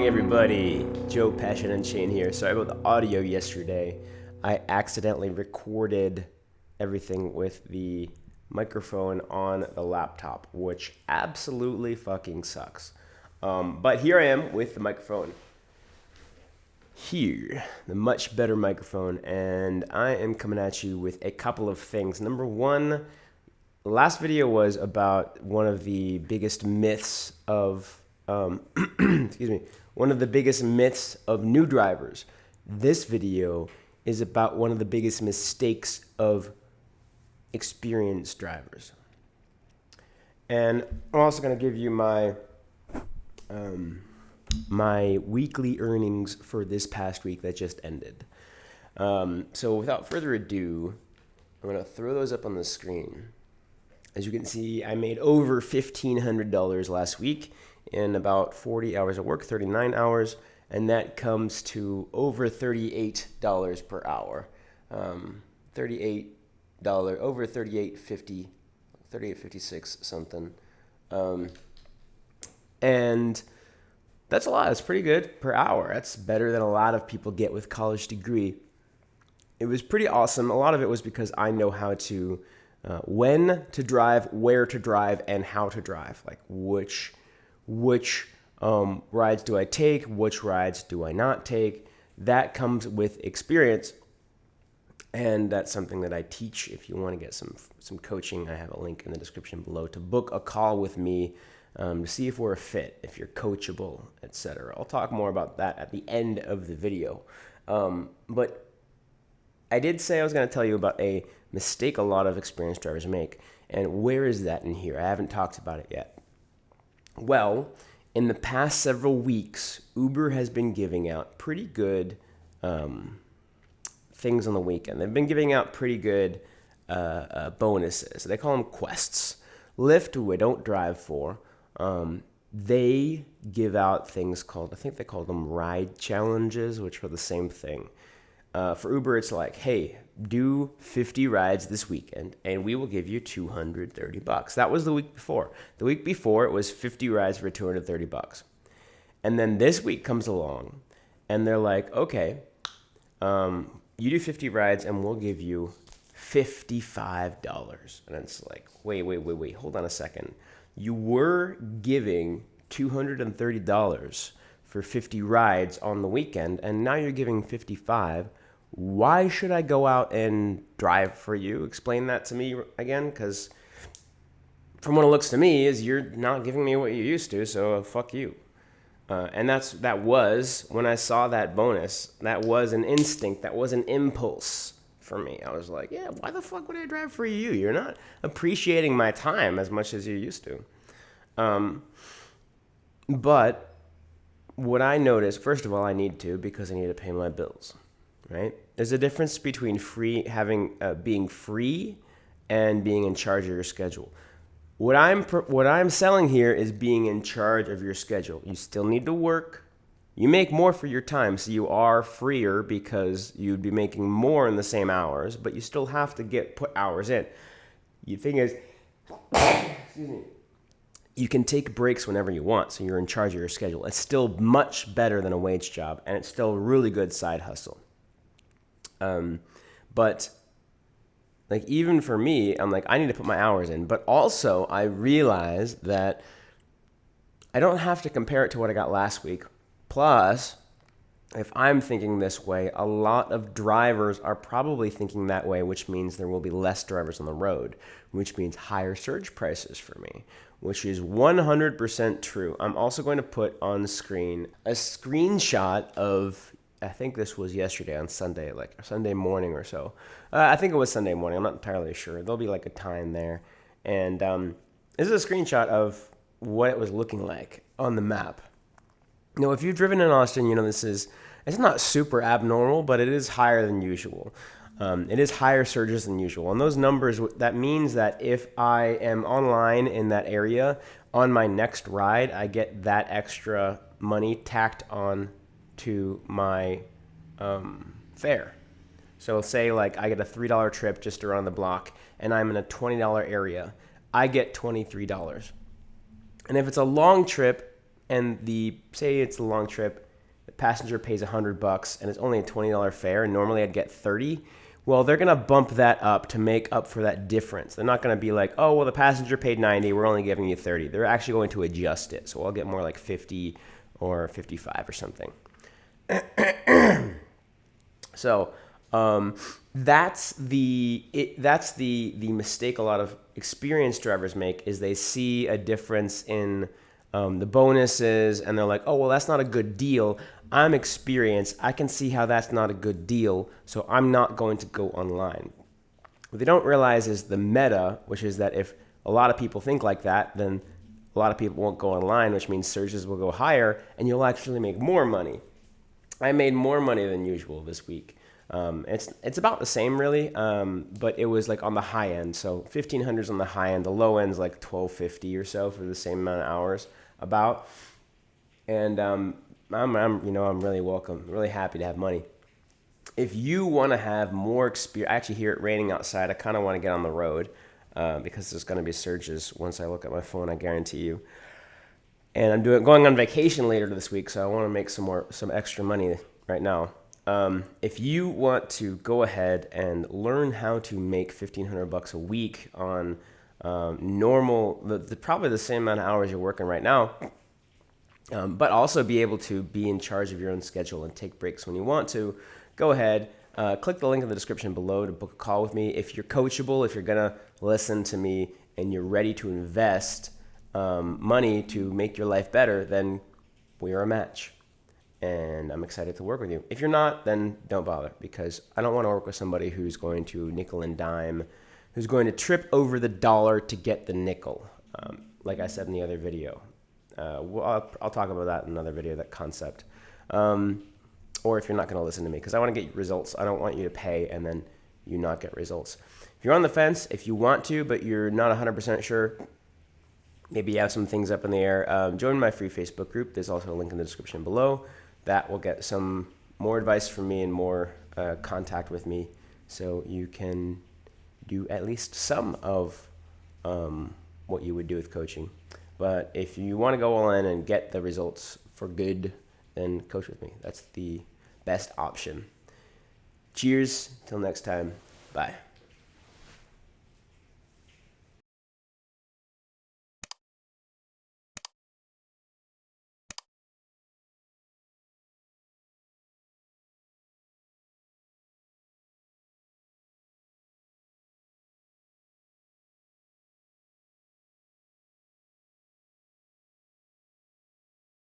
morning, everybody. Joe Passion and Chain here. Sorry about the audio yesterday. I accidentally recorded everything with the microphone on the laptop, which absolutely fucking sucks. But here I am with the microphone here, the much better microphone, and I am coming at you with a couple of things. Number one, the last video was about one of the biggest myths of one of the biggest myths of new drivers. This video is about one of the biggest mistakes of experienced drivers. And I'm also going to give you my my weekly earnings for this past week that just ended. So without further ado, I'm going to throw those up on the screen. As you can see, I made over $1,500 last week in about 40 hours of work, 39 hours, and that comes to over $38 per hour. Over $38.50, $38.56 something. And that's a lot. It's pretty good per hour. That's better than a lot of people get with college degree. It was pretty awesome. A lot of it was because I know how to when to drive, where to drive, and how to drive. Like which rides do I take? Which rides do I not take? That comes with experience, and that's something that I teach. If you want to get some coaching, I have a link in the description below to book a call with me to see if we're a fit, if you're coachable, etc. I'll talk more about that at the end of the video. But I did say I was going to tell you about a mistake a lot of experienced drivers make, and where is that in here? I haven't talked about it yet. Well, in the past several weeks, Uber has been giving out pretty good things on the weekend. They've been giving out pretty good bonuses. They call them quests. Lyft, who I don't drive for, they give out things called, I think they call them ride challenges, which are the same thing. For Uber, it's like, hey, do 50 rides this weekend, and we will give you $230. That was the week before. The week before, it was 50 rides for $230. And then this week comes along, and they're like, okay, you do 50 rides, and we'll give you $55. And it's like, wait, hold on a second. You were giving $230 for 50 rides on the weekend, and now you're giving $55. Why should I go out and drive for you? Explain that to me again, because from what it looks to me is you're not giving me what you used to, so fuck you. And that was, when I saw that bonus, that was an instinct, that was an impulse for me. I was like, yeah, why the fuck would I drive for you? You're not appreciating my time as much as you used to. But what I noticed, first of all, I need to, because I need to pay my bills. Right? There's a difference between being free and being in charge of your schedule. What I'm selling here is being in charge of your schedule. You still need to work. You make more for your time, so you are freer because you'd be making more in the same hours, but you still have to put hours in. The thing is, excuse me, you can take breaks whenever you want, so you're in charge of your schedule. It's still much better than a wage job, and it's still a really good side hustle. But like, even for me, I'm like, I need to put my hours in, but also I realized that I don't have to compare it to what I got last week. Plus, if I'm thinking this way, a lot of drivers are probably thinking that way, which means there will be less drivers on the road, which means higher surge prices for me, which is 100% true. I'm also going to put on screen a screenshot of, I think this was yesterday on Sunday, like Sunday morning or so. I think it was Sunday morning. I'm not entirely sure. There'll be like a time there. And this is a screenshot of what it was looking like on the map. Now, if you've driven in Austin, you know it's not super abnormal, but it is higher than usual. It is higher surges than usual. And those numbers, that means that if I am online in that area, on my next ride, I get that extra money tacked on to my fare. So say like I get a $3 trip just around the block and I'm in a $20 area, I get $23. And if it's a long trip, and say it's a long trip, the passenger pays $100 and it's only a $20 fare, and normally I'd get 30. Well, they're gonna bump that up to make up for that difference. They're not gonna be like, oh, well, the passenger paid 90, we're only giving you 30. They're actually going to adjust it, so I'll get more like 50 or 55 or something. So that's the mistake a lot of experienced drivers make, is they see a difference in the bonuses and they're like, oh, well, that's not a good deal. I'm experienced. I can see how that's not a good deal, so I'm not going to go online. What they don't realize is the meta, which is that if a lot of people think like that, then a lot of people won't go online, which means surges will go higher and you'll actually make more money. I made more money than usual this week. It's about the same really, but it was like on the high end. So 1,500 is on the high end. The low end is like 1,250 or so for the same amount of hours about. And I'm really really happy to have money. If you want to have more experience, I actually hear it raining outside. I kind of want to get on the road because there's going to be surges once I look at my phone, I guarantee you. And I'm going on vacation later this week, so I want to make some extra money right now. If you want to go ahead and learn how to make $1,500 a week on normal, probably the same amount of hours you're working right now, but also be able to be in charge of your own schedule and take breaks when you want to, go ahead, click the link in the description below to book a call with me. If you're coachable, if you're going to listen to me and you're ready to invest money to make your life better, then we are a match. And I'm excited to work with you. If you're not, then don't bother, because I don't want to work with somebody who's going to nickel and dime, who's going to trip over the dollar to get the nickel. Like I said in the other video. I'll talk about that in another video, that concept. Or if you're not going to listen to me, because I want to get results. I don't want you to pay and then you not get results. If you're on the fence, if you want to, but you're not 100% sure, maybe you have some things up in the air, join my free Facebook group. There's also a link in the description below. That will get some more advice from me and more contact with me, so you can do at least some of what you would do with coaching. But if you want to go all in and get the results for good, then coach with me. That's the best option. Cheers. Till next time. Bye.